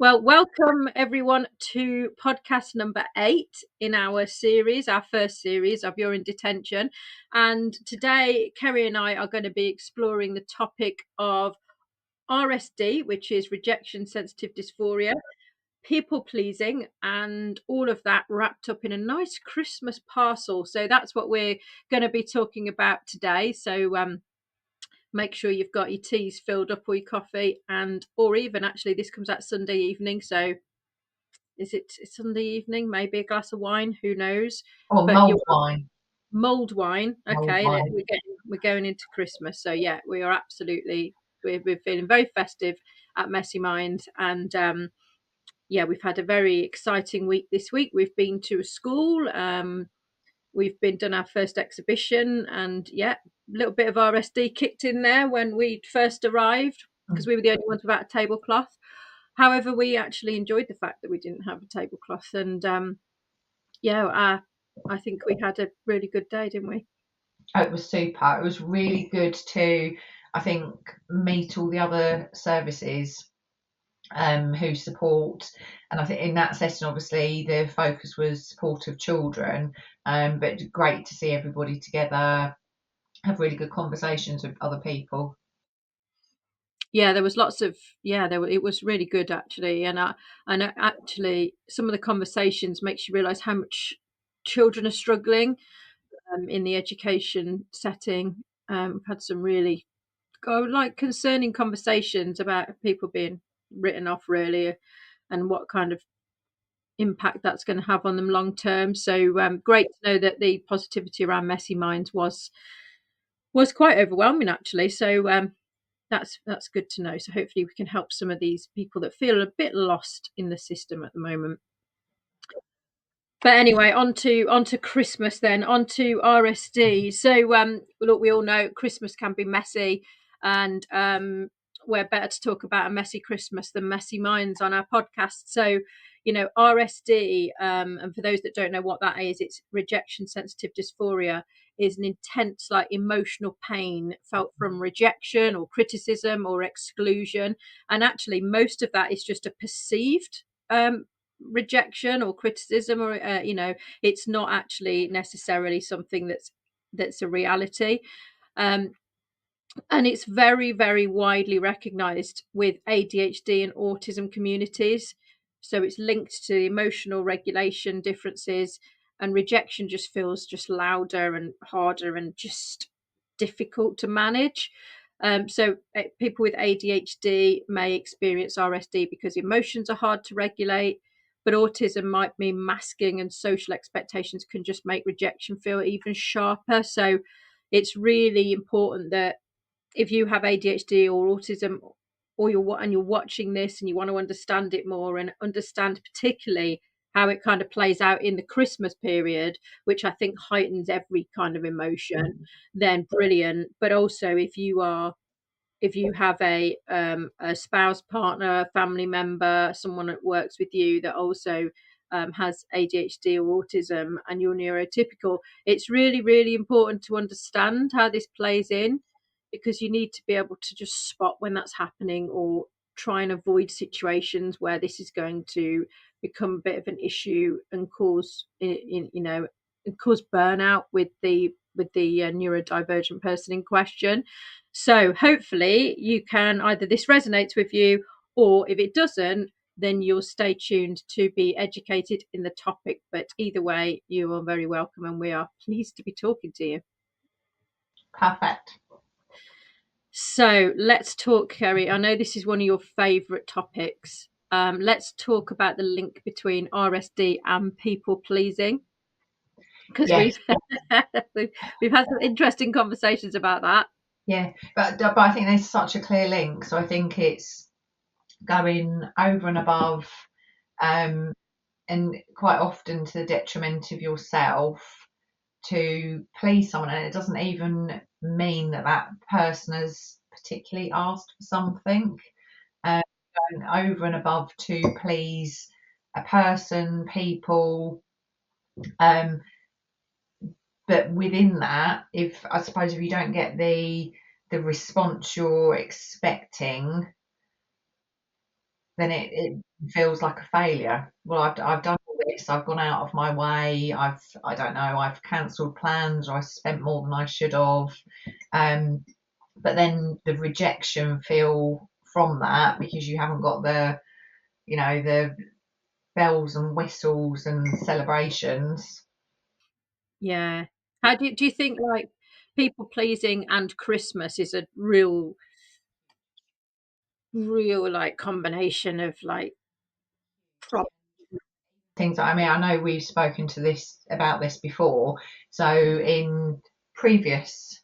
Well, welcome everyone to podcast number 8 in our series, our first series of You're in Detention. And today, Kerry and I are going to be exploring the topic of RSD, which is rejection sensitive dysphoria, people pleasing, and all of that wrapped up in a nice Christmas parcel. So that's what we're going to be talking about today. So make sure you've got your teas filled up or your coffee, and or even actually this comes out Sunday evening, so is it Sunday evening, maybe a glass of wine, who knows. Or But mulled wine. mulled wine, Mulled okay. wine. We're going into Christmas, so yeah, we are absolutely, we're feeling very festive at Messy Mind. And yeah, we've had a very exciting week this week. We've been to a school, we've done our first exhibition, and yeah, a little bit of RSD kicked in there when we first arrived because we were the only ones without a tablecloth. However, we actually enjoyed the fact that we didn't have a tablecloth, and yeah, I think we had a really good day, didn't we? Oh, it was super. It was really good to, I think, meet all the other services who support. And I think in that session, obviously, the focus was support of children, but great to see everybody together, have really good conversations with other people. Yeah, there was lots of, yeah, it was really good actually. And actually some of the conversations makes you realize how much children are struggling in the education setting. We've had some really concerning conversations about people being written off, really, and what kind of impact that's going to have on them long term. So great to know that the positivity around Messy Minds was quite overwhelming actually. So that's good to know. So hopefully we can help some of these people that feel a bit lost in the system at the moment. But anyway, on to Christmas then, on to RSD. So look, we all know Christmas can be messy, and we're better to talk about a messy Christmas than Messy Minds on our podcast. So, RSD, and for those that don't know what that is, it's rejection sensitive dysphoria, is an intense, like, emotional pain felt from rejection or criticism or exclusion. And actually, most of that is just a perceived rejection or criticism, or it's not actually necessarily something that's a reality. um and it's very, very widely recognized with ADHD and autism communities. So it's linked to emotional regulation differences, and rejection just feels just louder and harder and just difficult to manage. So people with ADHD may experience RSD because emotions are hard to regulate, but autism might mean masking, and social expectations can just make rejection feel even sharper. So it's really important that if you have ADHD or autism, or you're watching this and you want to understand it more and understand particularly how it kind of plays out in the Christmas period, which I think heightens every kind of emotion, then brilliant. But also if you have a spouse, partner, family member, someone that works with you that also has ADHD or autism, and you're neurotypical, it's really, really important to understand how this plays in, because you need to be able to just spot when that's happening, or try and avoid situations where this is going to become a bit of an issue and cause burnout with the neurodivergent person in question. So hopefully you can, either this resonates with you, or if it doesn't, then you'll stay tuned to be educated in the topic. But either way, you are very welcome, and we are pleased to be talking to you. Perfect. So let's talk, Kerry. I know this is one of your favourite topics. Let's talk about the link between RSD and people pleasing, because Yes. we've had some interesting conversations about that. Yeah, but I think there's such a clear link. So I think it's going over and above, and quite often to the detriment of yourself, to please someone, and it doesn't even mean that that person has particularly asked for something. Going over and above to please a person, people, um, but within that, if I suppose if you don't get the response you're expecting, then it feels like a failure. Well, I've done all this. I've gone out of my way. I don't know. I've cancelled plans, or I spent more than I should have. Um, but then the rejection feel from that, because you haven't got the, the bells and whistles and celebrations. Yeah. How do you think, like, people pleasing and Christmas is a real, like, combination of, like, prob Things, I mean, I know we've spoken to this about this before. So in previous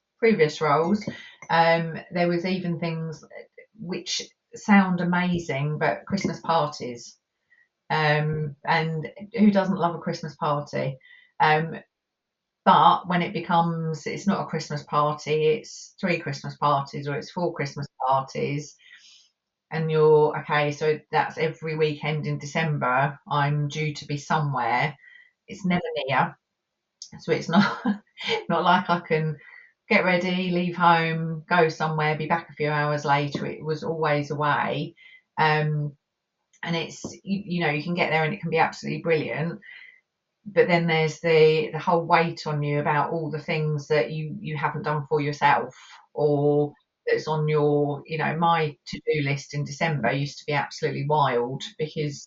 roles, there was even things which sound amazing, but Christmas parties. And who doesn't love a Christmas party? Um, but when it becomes, it's not a Christmas party, it's three Christmas parties, or it's four Christmas parties, and you're okay, so that's every weekend in December. I'm due to be somewhere. It's never near, so it's not not like I can get ready, leave home, go somewhere, be back a few hours later. It was always away. Um, and it's, you can get there and it can be absolutely brilliant, but then there's the whole weight on you about all the things that you haven't done for yourself, or that's on your, my to-do list in December used to be absolutely wild, because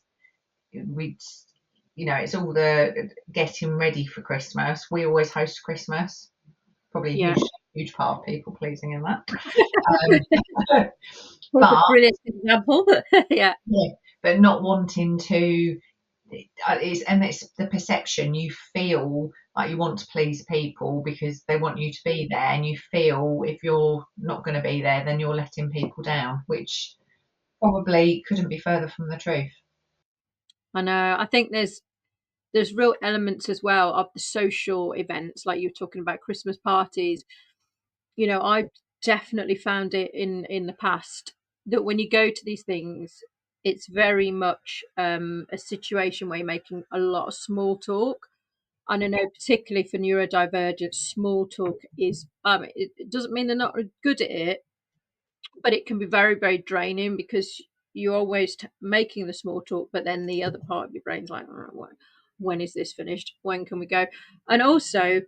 we'd, it's all the getting ready for Christmas. We always host Christmas, probably a yeah. huge part of people pleasing in that. um, Was a but brilliant example. Yeah, yeah, but not wanting to, it's the perception. You feel like you want to please people because they want you to be there, and you feel if you're not going to be there, then you're letting people down, which probably couldn't be further from the truth. I know. I think there's real elements as well of the social events, like you were talking about Christmas parties. I've definitely found it in the past that when you go to these things, it's very much a situation where you're making a lot of small talk. And I know, particularly for neurodivergent, small talk is, it doesn't mean they're not good at it, but it can be very, very draining because you're always making the small talk, but then the other part of your brain's like, "Oh, when is this finished? When can we go?" And also,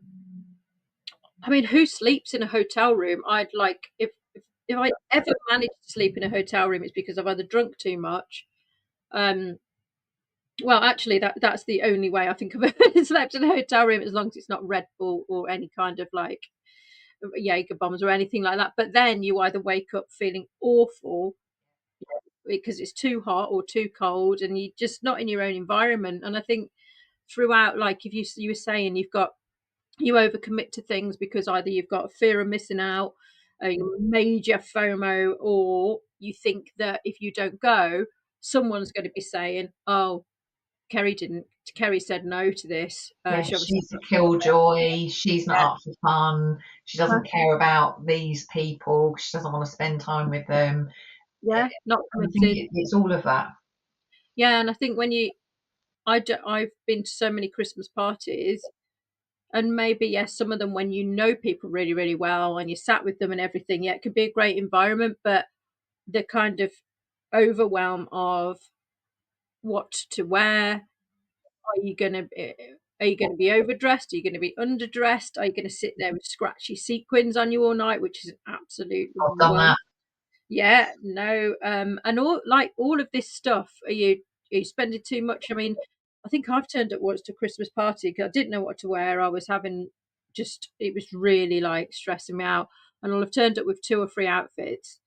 I mean, who sleeps in a hotel room? I'd like, if I ever manage to sleep in a hotel room, it's because I've either drunk too much. Um, well, actually, that's the only way I think I've ever slept in a hotel room, as long as it's not Red Bull or any kind of like Jaeger bombs or anything like that. But then you either wake up feeling awful because it's too hot or too cold, and you're just not in your own environment. And I think throughout, like, if you were saying you overcommit to things because either you've got a fear of missing out, a major FOMO, or you think that if you don't go, someone's going to be saying, "Oh, Kerry didn't. Kerry said no to this. Yeah, She obviously." she's a killjoy. She's Yeah, not up for fun. She doesn't care about these people. She doesn't want to spend time with them. yeah, not I think committed. it's all of that. Yeah, and I think I've been to so many Christmas parties, and maybe yes, some of them when you know people really, really well and you sat with them and everything. Yeah, it could be a great environment, but the kind of overwhelm of what to wear. Are you going to be overdressed? Are you going to be underdressed? Are you going to sit there with scratchy sequins on you all night, which is an absolute I've done worst? that. Yeah, no, and all of this stuff. Are you spending too much? I mean, I think I've turned up once to a Christmas party because I didn't know what to wear. I was having just it was really like stressing me out, and I'll have turned up with two or three outfits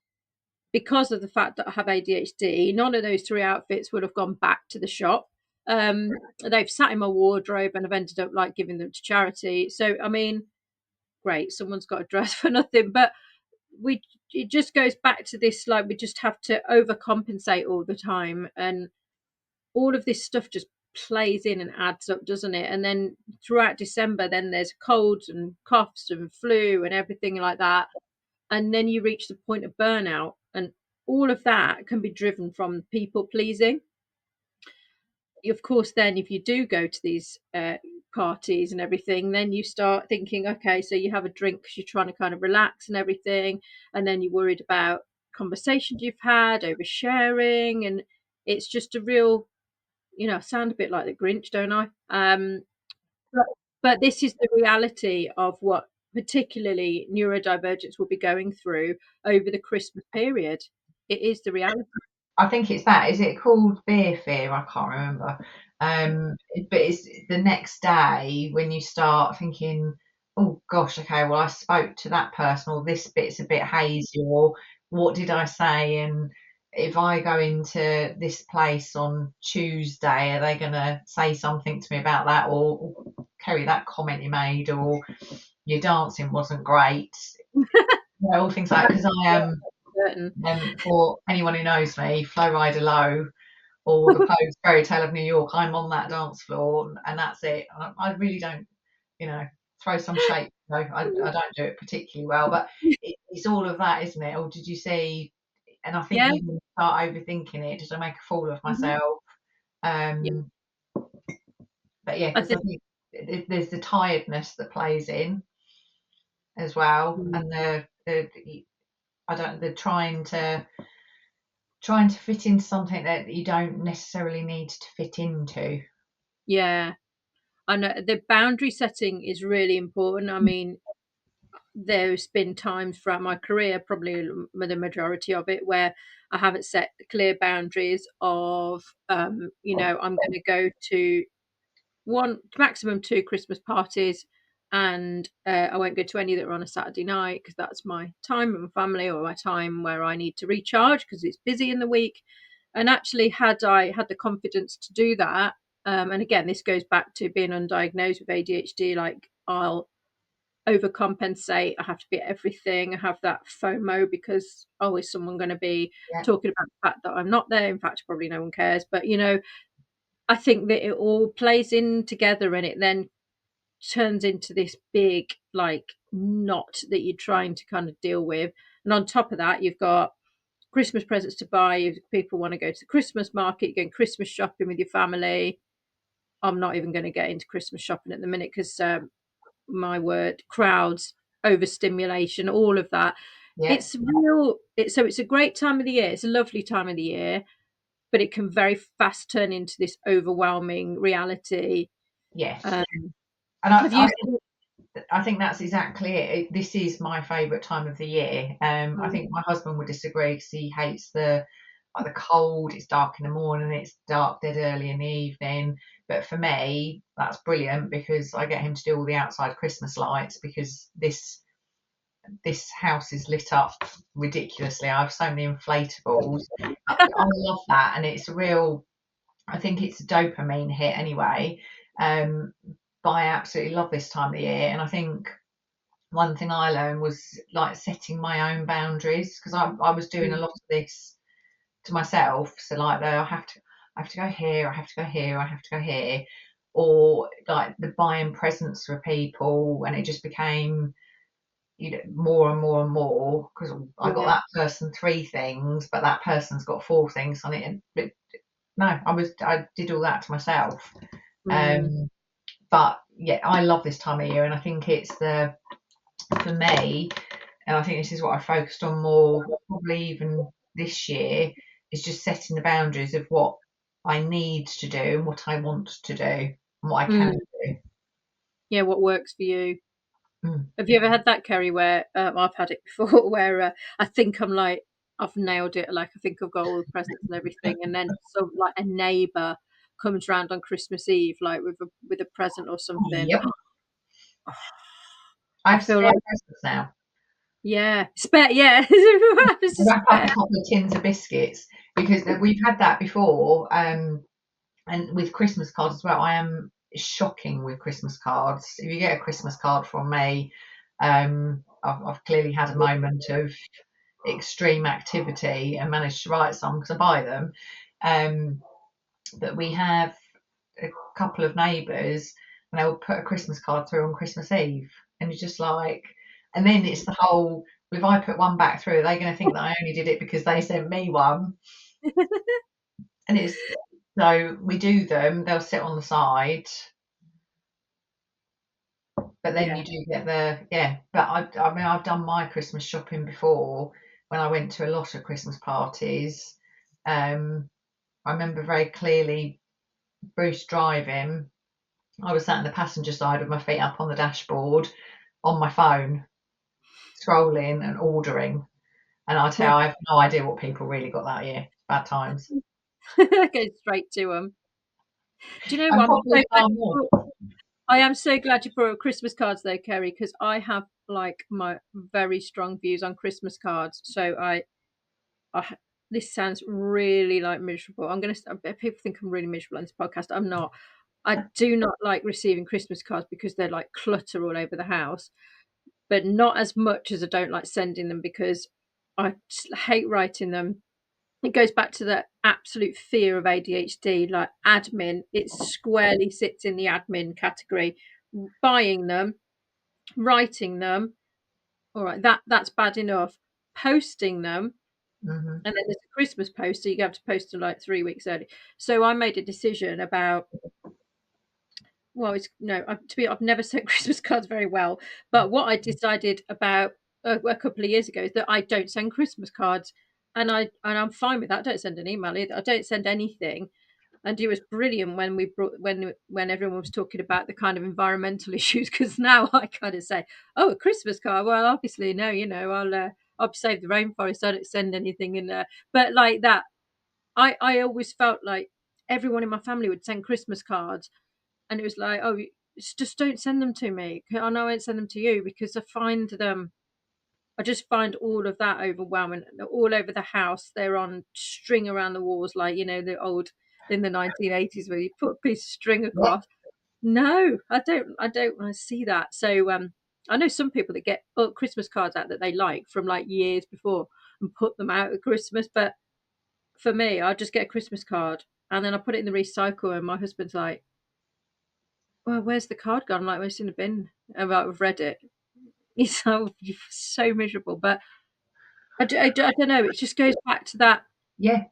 because of the fact that I have ADHD. None of those three outfits would have gone back to the shop. They've sat in my wardrobe, and I've ended up like giving them to charity. So I mean, great, someone's got a dress for nothing, but we it just goes back to this, like, we just have to overcompensate all the time, and all of this stuff just plays in and adds up, doesn't it? And then throughout December, then there's colds and coughs and flu and everything like that, and then you reach the point of burnout, and all of that can be driven from people pleasing. Of course, then if you do go to these parties and everything, then you start thinking, okay, so you have a drink because you're trying to kind of relax and everything, and then you're worried about conversations you've had, oversharing, and It's just a real, I sound a bit like the Grinch, don't I? But, but this is the reality of what particularly neurodivergence will be going through over the Christmas period. It is the reality. I think it's that. Is it called beer fear? I can't remember. But it's the next day when you start thinking, oh gosh, okay, well I spoke to that person, or this bit's a bit hazy, or what did I say? And if I go into this place on Tuesday, are they going to say something to me about that, or Kerry, that comment you made, or your dancing wasn't great? All things like because I Yeah, am. certain. For anyone who knows me, Flow Rider Low or the Pogues Fairy Tale of New York, I'm on that dance floor and that's it. I really don't, you know, throw some shape. No, I don't do it particularly well, but it's all of that, isn't it? Or did you see? And I think Yeah. you can start overthinking it. Did I make a fool of Mhm. myself? Yeah. Um, but yeah, I because I think. think there's the tiredness that plays in as well, Mm. and the I don't the trying to fit into something that you don't necessarily need to fit into. Yeah. I know the boundary setting is really important. I mean, there's been times throughout my career, probably the majority of it, where I haven't set clear boundaries of, I'm going to go to one maximum two Christmas parties, and I won't go to any that are on a Saturday night because that's my time with my family or my time where I need to recharge because it's busy in the week. And actually, had I had the confidence to do that, and again, this goes back to being undiagnosed with ADHD, like I'll overcompensate. I have to be at everything. I have that FOMO because, oh, is someone going to be Yeah, talking about the fact that I'm not there? In fact, probably no one cares. But I think that it all plays in together, and it then turns into this big like knot that you're trying to kind of deal with. And on top of that, you've got Christmas presents to buy. If people want to go to the Christmas market, you're going Christmas shopping with your family. I'm not even going to get into Christmas shopping at the minute because my word, crowds, overstimulation, all of that. yeah, It's real. It's a great time of the year. It's a lovely time of the year, but it can very fast turn into this overwhelming reality. yes. Um, And have you? I think that's exactly it. This is my favourite time of the year. I Mm, think my husband would disagree because he hates the cold. It's dark in the morning. It's dark dead early in the evening. But for me, that's brilliant because I get him to do all the outside Christmas lights because this house is lit up ridiculously. I have so many inflatables. I love that, and it's a real. I think it's a dopamine hit anyway. Um, but I absolutely love this time of the year, and I think one thing I learned was like setting my own boundaries because I was doing a mm, lot of this to myself. So like I have to go here, I have to go here, I have to go here, or like the buying presents for people, and it just became more and more and more because I got yeah. that person three things, but that person's got four things on it. And but no, I did all that to myself. Mm, Um, but yeah, I love this time of year, and I think it's the for me, and I think this is what I focused on more probably even this year is just setting the boundaries of what I need to do and what I want to do and what I can mm. do. Yeah, what works for you? Mm. Have you ever had that, Kerry, where I've had it before, where I think I'm like, I've nailed it, like I think I've got all the presents and everything, and then some like a neighbour comes round on Christmas Eve, like with a present or something. Yep, I I have feel spare like, presents now. yeah, spare, yeah, who happens to Wrap up a spare? couple of tins of biscuits because we've had that before. And with Christmas cards as well, I am shocking with Christmas cards. If you get a Christmas card from me, I've clearly had a moment of extreme activity and managed to write some because I buy them. Um, but we have a couple of neighbours and they'll put a Christmas card through on Christmas Eve. And you're just like, and then it's the whole, if I put one back through, are they going to think that I only did it because they sent me one? And it's, so we do them, they'll sit on the side, but then Yeah, you do get yeah. But I mean, I've done my Christmas shopping before when I went to a lot of Christmas parties. Um, I remember very clearly Bruce driving. I was sat in the passenger side with my feet up on the dashboard on my phone, scrolling and ordering. And I tell you, I have no idea what people really got that year. Bad times. Go straight to them. Do you know And what? probably far more. I am so glad you brought up Christmas cards though, Kerry, because I have like my very strong views on Christmas cards. So I this sounds really like miserable. I bet people think I'm really miserable on this podcast. I'm not. I do not like receiving Christmas cards because they're like clutter all over the house, but not as much as I don't like sending them because I just hate writing them. It goes back to the absolute fear of ADHD, like admin. It squarely sits in the admin category. Buying them, writing them, all right, that's bad enough. Posting them, Hmm. and then there's a Christmas post, so you have to post them like 3 weeks early. So I made a decision about well, it's no, I've never sent Christmas cards very well, but what I decided about a couple of years ago is that I don't send Christmas cards, and I'm fine with that. I don't send an email either. I don't send anything. And it was brilliant when we brought when everyone was talking about the kind of environmental issues because now I kind of say, oh, a Christmas card. Well, obviously, no, I'll save the rainforest. I don't send anything in there, but like that, I always felt like everyone in my family would send Christmas cards, and it was like, oh, just don't send them to me. I know I won't send them to you because I just find all of that overwhelming. All over the house, they're on string around the walls, like the old in the 1980s where you put a piece of string Yeah, across. No, I don't. I don't want to see that. So I know some people that get Christmas cards out that they like from like years before and put them out at Christmas. But for me, I just get a Christmas card and then I put it in the recycle. And my husband's like, well, where's the card gone? I'm like, well, it's in the bin. I've read it. He's so miserable. But I don't know. It just goes back to that yeah,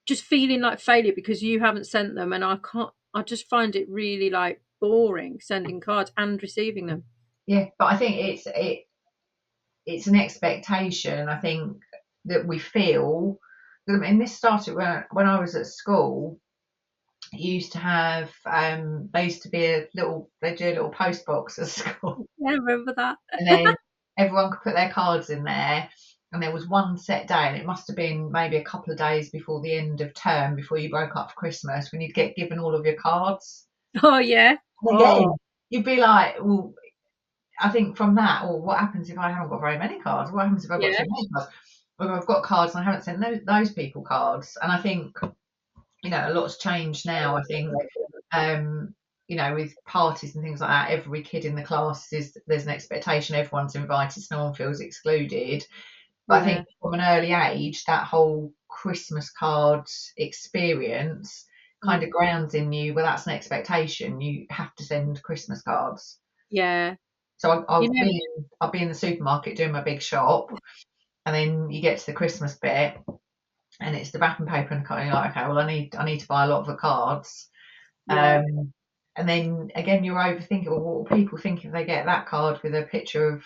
just feeling like failure because you haven't sent them. And I can't, I just find it really like boring sending cards and receiving them. yeah. But I think it's an expectation. I think that we feel. I mean, this started when I was at school. Used to have they used to be a little they do a little post box at school, Yeah, I remember that. and then everyone could put their cards in there, and there was one set day, and it must have been maybe a couple of days before the end of term, before you broke up for Christmas, when you'd get given all of your cards. Oh, yeah. And Oh, again, you'd be like, well, I think from that, or what happens if I haven't got very many cards? What happens if I've got yeah. too many cards? Well, I've got cards and I haven't sent those people cards. And I think, a lot's changed now. I think, um, with parties and things like that, every kid in the class there's an expectation everyone's invited, so no one feels excluded. But I Yeah. think from an early age, that whole Christmas cards experience kind Mm. of grounds in you. Well, that's an expectation. You have to send Christmas cards. Yeah. So You know, I'll be in the supermarket doing my big shop, and then you get to the Christmas bit, and it's the wrapping paper and you're like, okay, well, I need to buy a lot of the cards. yeah. Um, and then again, you're overthinking. Well, what will people think if they get that card with a picture of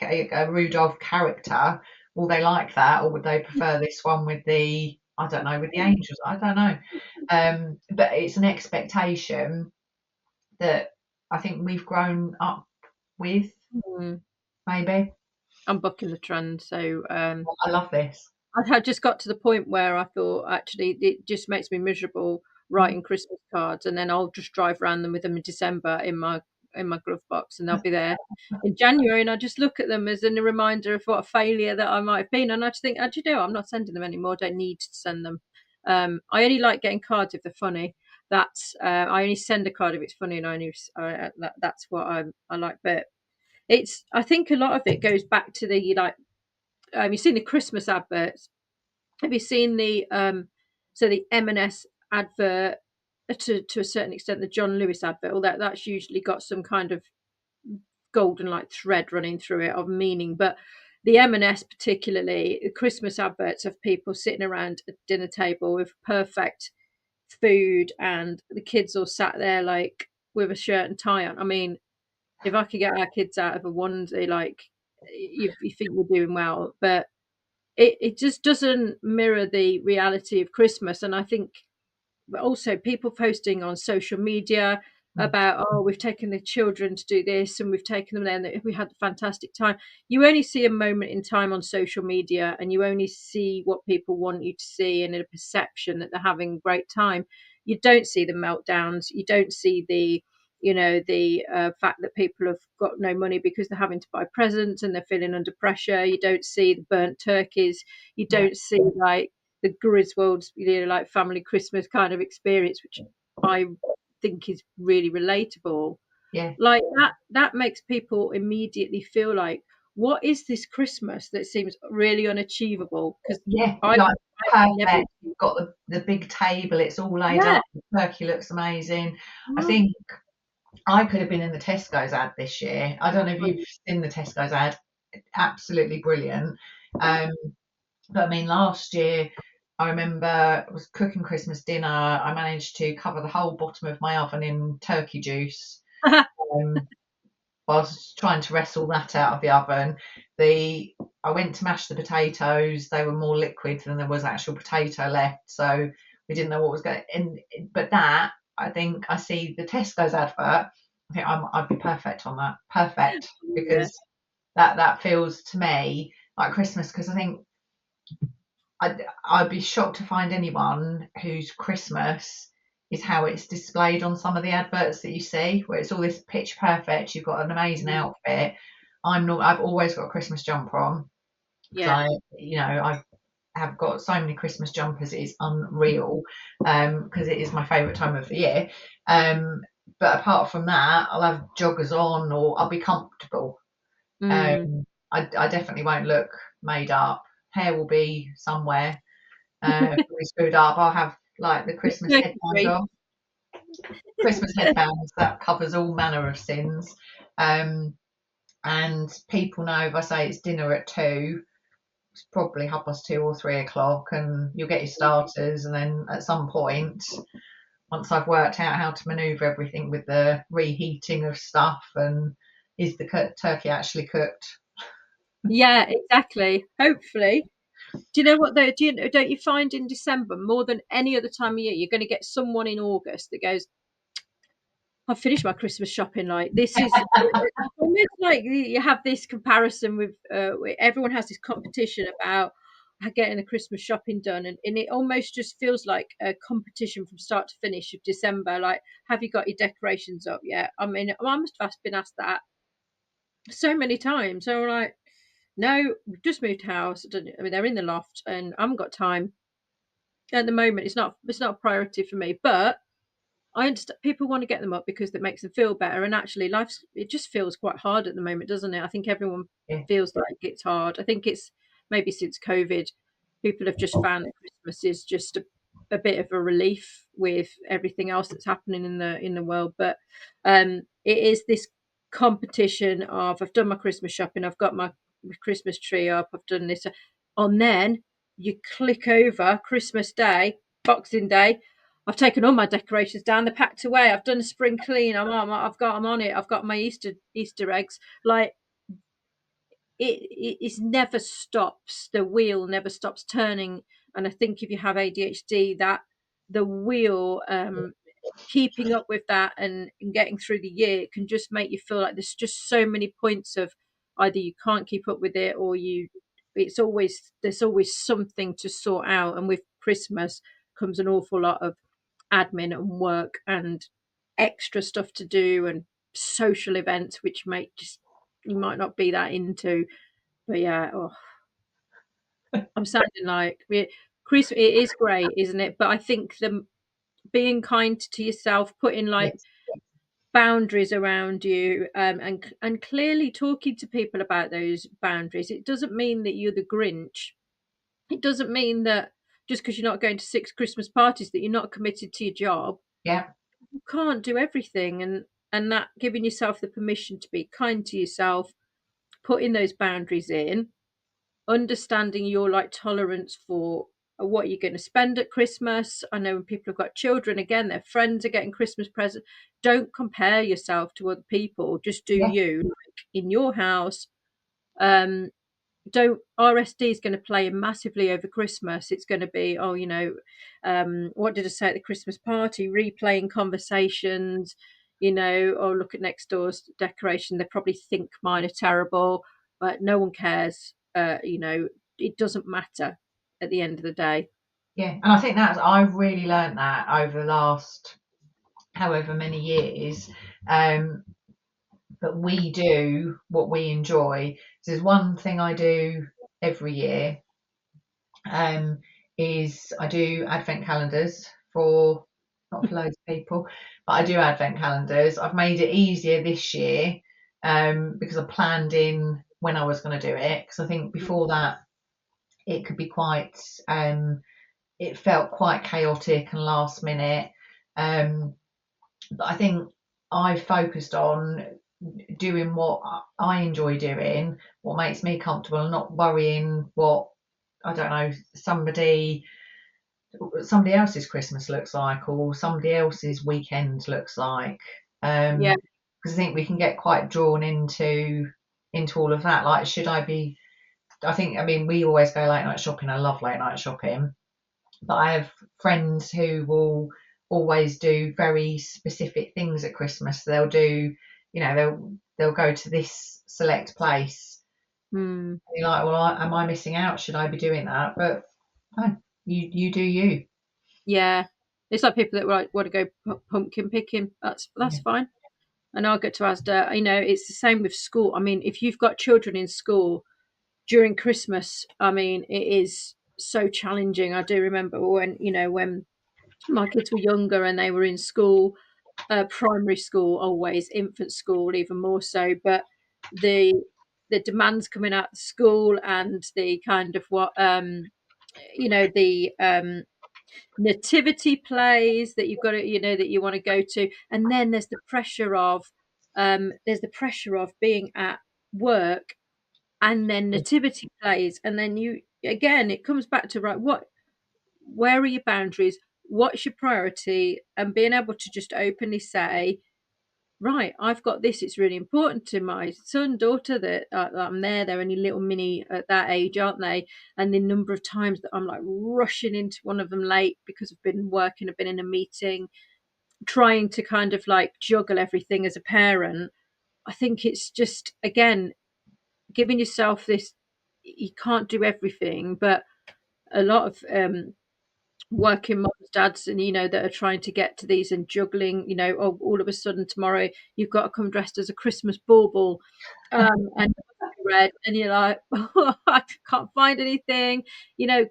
a Rudolph character? Will they like that, or would they prefer this one with the I don't know with the angels? I don't know. But it's an expectation that I think we've grown up with, Mm. maybe. I'm bucking the trend. So I love this. I had just got to the point where I thought actually it just makes me miserable Mhm. writing Christmas cards, and then I'll just drive around them with them in December in my glove box, and they'll be there in January, and I just look at them as a reminder of what a failure that I might have been, and I just think, do you know, I'm not sending them anymore. I don't need to send them. I only like getting cards if they're funny. That's I only send a card if it's funny, and that's what I like. But it's I think a lot of it goes back to the like you've seen the Christmas adverts. Have you seen the so the M&S advert to a certain extent the John Lewis advert? All that's usually got some kind of golden like thread running through it of meaning, but the M&S particularly, the Christmas adverts of people sitting around a dinner table with perfect food and the kids all sat there like with a shirt and tie on. I mean, if I could get our kids out of a onesie, like you think we're doing well, but it just doesn't mirror the reality of Christmas. And I think, but also people posting on social media Mm. about, oh, we've taken the children to do this and we've taken them there and we had a fantastic time. You only see a moment in time on social media, and you only see what people want you to see, and in a perception that they're having a great time. You don't see the meltdowns. You don't see the, the fact that people have got no money because they're having to buy presents and they're feeling under pressure. You don't see the burnt turkeys. You Yeah, don't see like the Griswold's, like family Christmas kind of experience, which I think is really relatable. yeah, Like that makes people immediately feel like, what is this Christmas that seems really unachievable? Because yeah. I've, Like I've never, perfect. Got the big table. It's all laid yeah, up. The turkey looks amazing. I mm, think I could have been in the Tesco's ad this year. I don't know if you've seen the Tesco's ad. Absolutely brilliant. Um, but I mean, last year I remember I was cooking Christmas dinner. I managed to cover the whole bottom of my oven in turkey juice. Um, I was trying to wrestle that out of the oven. The I went to mash the potatoes. They were more liquid than there was actual potato left, so we didn't know what was going. And but that I think I see the Tesco's advert. I think I'd be perfect on that. Perfect, yeah, because that feels to me like Christmas. Because I think I'd be shocked to find anyone whose Christmas is how it's displayed on some of the adverts that you see, where it's all this pitch perfect. You've got an amazing mm, outfit. I'm not. I've always got a Christmas jumper on because yeah, I have got so many Christmas jumpers. It is unreal because it is my favourite time of the year. Um, but apart from that, I'll have joggers on or I'll be comfortable. mm. Um, I definitely won't look made up. Hair will be somewhere really screwed up. I'll have like the With Christmas turkey headband free. on. Christmas headbands that covers all manner of sins. Um, and people know if I say it's dinner at 2, it's probably 2:30 or 3 o'clock, and you'll get your starters. And then at some point, once I've worked out how to manoeuvre everything with the reheating of stuff and is the turkey actually cooked? Yeah, exactly. Hopefully. Do you know what though? Don't you find in December more than any other time of year, you're going to get someone in August that goes, I've finished my Christmas shopping. Like this is almost like you have this comparison with, everyone has this competition about getting the Christmas shopping done, and it almost just feels like a competition from start to finish of December. Like, have you got your decorations up yet? I mean, I must have been asked that so many times. So I'm like, no, we've just moved house. I mean, they're in the loft, and I haven't got time at the moment. It's not a priority for me, but I understand people want to get them up because it makes them feel better. And actually, it just feels quite hard at the moment, doesn't it? I think everyone Yeah, feels like it's hard. I think it's maybe since COVID, people have just found that Christmas is just a bit of a relief with everything else that's happening in the world. But it is this competition of, I've done my Christmas shopping, I've got my Christmas tree up, I've done this, and then you click over Christmas Day, Boxing Day. I've taken all my decorations down. They're packed away. I've done a spring clean. I've got them on it. I've got my Easter eggs. Like it is never stops. The wheel never stops turning. And I think if you have ADHD, that the wheel, keeping up with that and getting through the year can just make you feel like there's just so many points of either you can't keep up with it, or there's always something to sort out. And with Christmas comes an awful lot of admin and work and extra stuff to do and social events which make just you might not be that into. But yeah, oh, I'm sounding like Chris. It is great, isn't it? But I think the being kind to yourself, putting like yes, boundaries around you, and clearly talking to people about those boundaries. It doesn't mean that you're the Grinch. It doesn't mean that just because you're not going to 6 Christmas parties that you're not committed to your job. yeah, You can't do everything, and that giving yourself the permission to be kind to yourself, putting those boundaries in, understanding your like tolerance for what you're going to spend at Christmas. I know when people have got children, again, their friends are getting Christmas presents. Don't compare yourself to other people. Just do yeah, you, like in your house. Um, don't RSD is going to play massively over Christmas. It's going to be, oh, what did I say at the Christmas party? Replaying conversations, or look at next door's decoration. They probably think mine are terrible, but no one cares. It doesn't matter at the end of the day. Yeah, and I think I've really learned that over the last however many years. Um, but we do what we enjoy. So there's one thing I do every year, um, is I do advent calendars for, not for loads of people, but I do advent calendars. I've made it easier this year, because I planned in when I was going to do it. Because I think before that it could be quite, it felt quite chaotic and last minute. Um, but I think I focused on doing what I enjoy doing, what makes me comfortable, and not worrying what, I don't know, somebody else's Christmas looks like, or somebody else's weekend looks like. Yeah. Because I think we can get quite drawn into all of that. Like, should I be? I mean, we always go late night shopping. I love late night shopping, but I have friends who will always do very specific things at Christmas. They'll do, they'll go to this select place. Hmm. And you're like, well, am I missing out? Should I be doing that? But no, you do you. Yeah. It's like people that want to go pumpkin picking. That's Yeah, fine. And I'll get to Asda. It's the same with school. I mean, if you've got children in school during Christmas, I mean, it is so challenging. I do remember when my kids were younger and they were in school, primary school, always infant school, even more so. But the the demands coming out of school and the kind of the nativity plays that you've got to that you want to go to, and then there's the pressure of being at work, and then nativity plays, and then you again it comes back to, right, where are your boundaries, what's your priority, and being able to just openly say, right, I've got this, it's really important to my son, daughter, that I'm there. They're only little mini at that age, aren't they? And the number of times that I'm like rushing into one of them late because I've been working, I've been in a meeting, trying to kind of like juggle everything as a parent. I think it's just, again, giving yourself this, you can't do everything, but a lot of working moms, dads, and that are trying to get to these and juggling, oh, all of a sudden tomorrow you've got to come dressed as a Christmas bauble, and red, and you're like, oh, I can't find anything.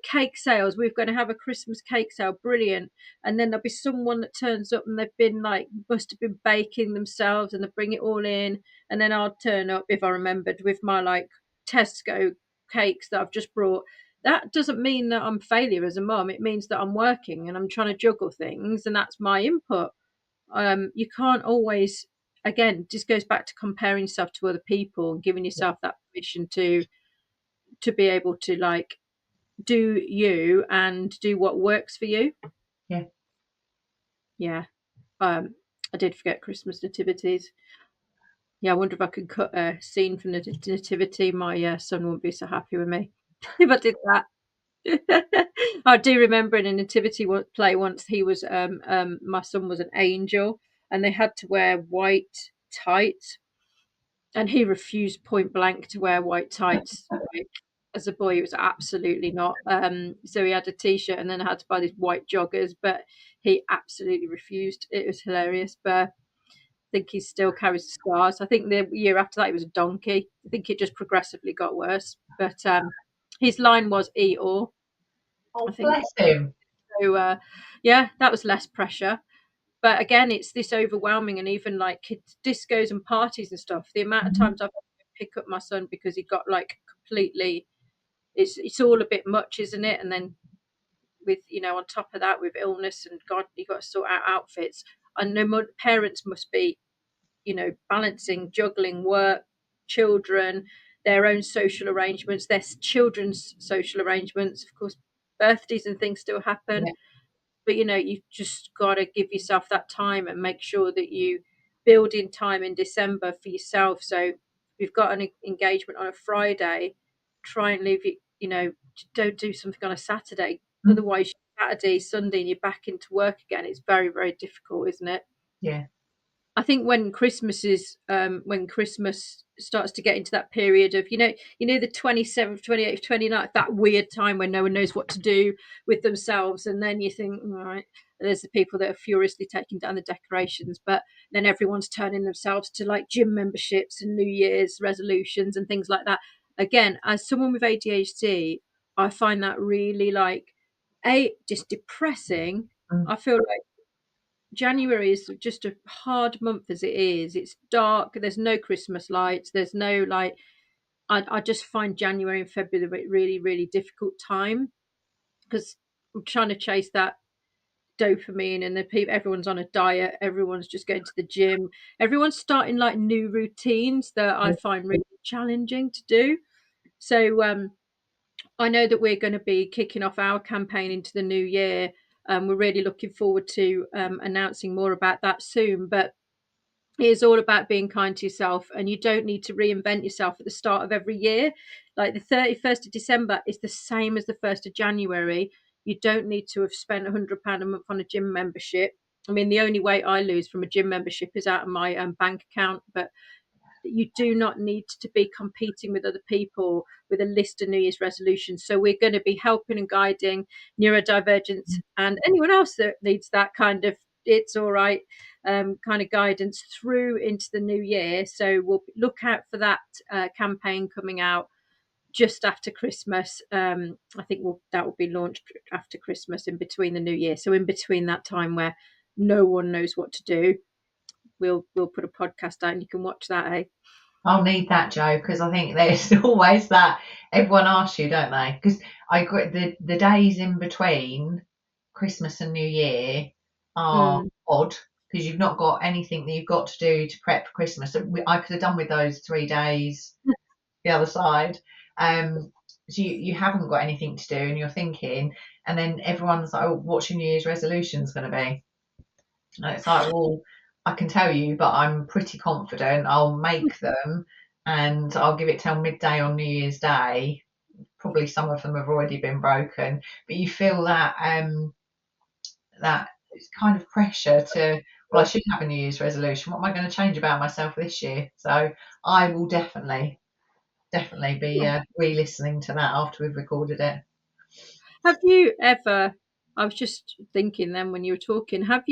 Cake sales, we're going to have a Christmas cake sale, brilliant. And then there'll be someone that turns up and they've been like, must have been baking themselves, and they bring it all in, and then I'll turn up, if I remembered, with my like Tesco cakes that I've just brought. That doesn't mean that I'm a failure as a mum. It means that I'm working and I'm trying to juggle things, and that's my input. You can't always, again, just goes back to comparing yourself to other people and giving yourself that permission to be able to like do you and do what works for you. yeah. Yeah. Um, I did forget Christmas nativities. Yeah, I wonder if I could cut a scene from the nativity. My son wouldn't be so happy with me if I did that. I do remember in a nativity play once, he was my son was an angel, and they had to wear white tights, and he refused point blank to wear white tights. Like, as a boy, it was absolutely not. So he had a t-shirt, and then I had to buy these white joggers, but he absolutely refused. It was hilarious, but I think he still carries the scars. I think the year after that, he was a donkey. I think it just progressively got worse. But his line was Eeyore, I Oh, think. bless him. So yeah, that was less pressure. But again, it's this overwhelming, and even like kids discos and parties and stuff. The amount of Mhm. times I've had to pick up my son because he got like completely. It's all a bit much, isn't it? And then with on top of that, with illness and God, you got to sort out outfits. I know parents must be balancing, juggling work, children, their own social arrangements, their children's social arrangements. Of course, birthdays and things still happen, Yeah, but you've just got to give yourself that time and make sure that you build in time in December for yourself. So if you've got an engagement on a Friday, try and leave it, don't do something on a Saturday. Mm. Otherwise, Saturday, Sunday, and you're back into work again. It's very, very difficult, isn't it? Yeah. I think when Christmas starts to get into that period of, the 27th, 28th, 29th, that weird time when no one knows what to do with themselves. And then you think, all right, there's the people that are furiously taking down the decorations, but then everyone's turning themselves to like gym memberships and New Year's resolutions and things like that. Again, as someone with ADHD, I find that really just depressing. Mm. I feel like January is just a hard month as it is. It's dark. There's no Christmas lights. There's no like. I just find January and February a really, really difficult time because I'm trying to chase that dopamine, and everyone's on a diet. Everyone's just going to the gym. Everyone's starting like new routines that I find really challenging to do. So I know that we're going to be kicking off our campaign into the new year. We're really looking forward to announcing more about that soon. But it's all about being kind to yourself, and you don't need to reinvent yourself at the start of every year. Like the 31st of December is the same as the 1st of January. You don't need to have spent £100 a month on a gym membership. I mean, the only way I lose from a gym membership is out of my bank account, but you do not need to be competing with other people with a list of New Year's resolutions. So we're going to be helping and guiding neurodivergents and anyone else that needs that kind of it's all right kind of guidance through into the new year. So we'll look out for that campaign coming out just after Christmas. I think that will be launched after Christmas in between the new year. So in between that time where no one knows what to do, we'll put a podcast out and you can watch that, eh? I'll need that, Joe, because I think there's always that everyone asks you, don't they? Because I agree, the days in between Christmas and New Year are Mm. odd because you've not got anything that you've got to do to prep for Christmas. So I could have done with those 3 days the other side. So you haven't got anything to do and you're thinking, and then everyone's like, oh, what's your New Year's resolution's going to be? And it's like, well, I can tell you, but I'm pretty confident I'll make them and I'll give it till midday on New Year's Day. Probably some of them have already been broken, but you feel that kind of pressure to, well, I should have a New Year's resolution. What am I going to change about myself this year? So I will definitely be re-listening to that after we've recorded it. Have you ever, I was just thinking then when you were talking, had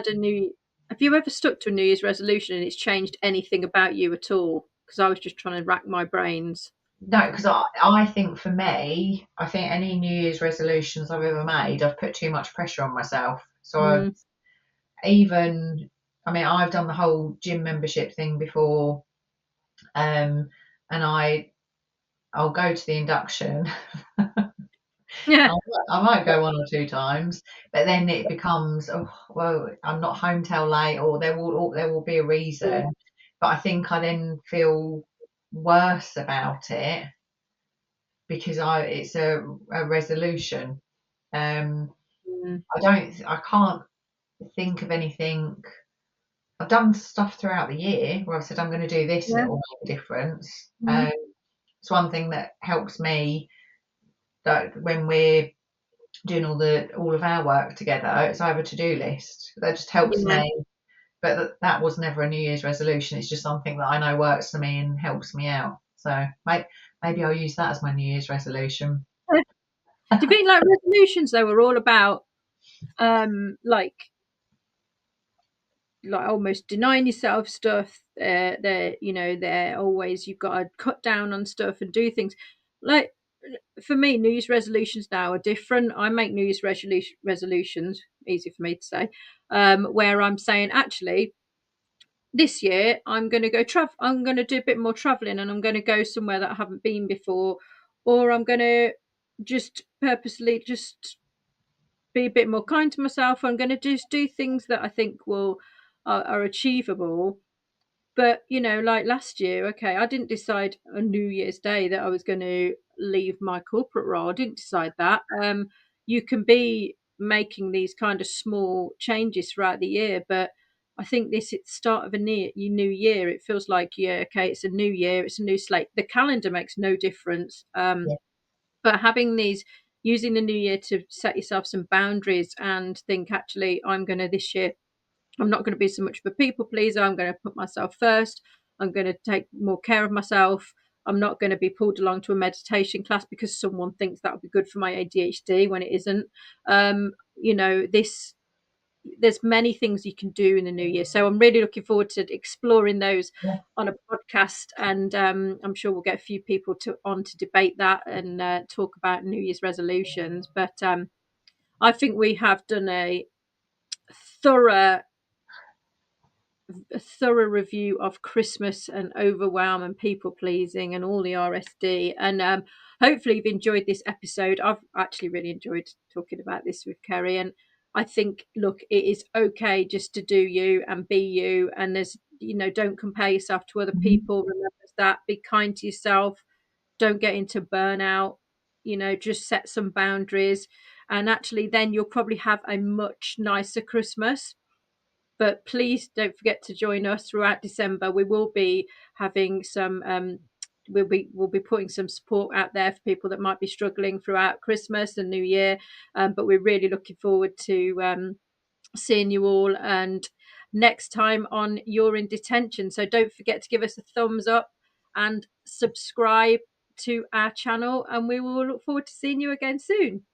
a new, have you ever stuck to a New Year's resolution and it's changed anything about you at all? Because I was just trying to rack my brains. No, because I think for me, I think any New Year's resolutions I've ever made, I've put too much pressure on myself. So Mm. even, I mean, I've done the whole gym membership thing before, and I'll go to the induction. Yeah. I might go 1 or 2 times, but then it becomes, oh, well, I'm not home till late, or there will be a Yeah. reason. But I think I then feel worse about it because it's a resolution. Um, Mm. I can't think of anything. I've done stuff throughout the year where I've said I'm going to do this and it Yeah. will make a difference. Mm. It's one thing that helps me that when we're doing all of our work together, it's I have a to-do list that just helps Yeah. me. But that was never a New Year's resolution. It's just something that I know works for me and helps me out. So maybe I'll use that as my New Year's resolution. Do you think like resolutions though are all about like almost denying yourself stuff? They're always you've got to cut down on stuff and do things. Like for me, New Year's resolutions now are different. I make New Year's resolutions, easy for me to say, where I'm saying actually this year I'm going to go travel. I'm going to do a bit more traveling, and I'm going to go somewhere that I haven't been before, or I'm going to just purposely just be a bit more kind to myself. I'm going to just do things that I think are achievable. But like last year, okay, I didn't decide on New Year's Day that I was going to leave my corporate role. I didn't decide that. You can be making these kind of small changes throughout the year, but I think this it's start of a new year. It feels like, yeah, okay, it's a new year, it's a new slate. The calendar makes no difference. Yeah. But having these, using the new year to set yourself some boundaries and think, actually, I'm going to this year, I'm not going to be so much of a people pleaser. I'm going to put myself first. I'm going to take more care of myself. I'm not going to be pulled along to a meditation class because someone thinks that would be good for my ADHD when it isn't. This, there's many things you can do in the new year. So I'm really looking forward to exploring those Yeah. on a podcast, and I'm sure we'll get a few people to debate that and talk about New Year's resolutions. But I think we have done thorough a thorough review of Christmas and overwhelm and people pleasing and all the RSD. And hopefully, you've enjoyed this episode. I've actually really enjoyed talking about this with Kerry. And I think, look, it is okay just to do you and be you. And there's, don't compare yourself to other Mhm. people. Remember that. Be kind to yourself. Don't get into burnout. Just set some boundaries. And actually, then you'll probably have a much nicer Christmas. But please don't forget to join us throughout December. We will be having some we'll be putting some support out there for people that might be struggling throughout Christmas and New Year. But we're really looking forward to seeing you all, and next time on You're in Detention. So don't forget to give us a thumbs up and subscribe to our channel, and we will look forward to seeing you again soon.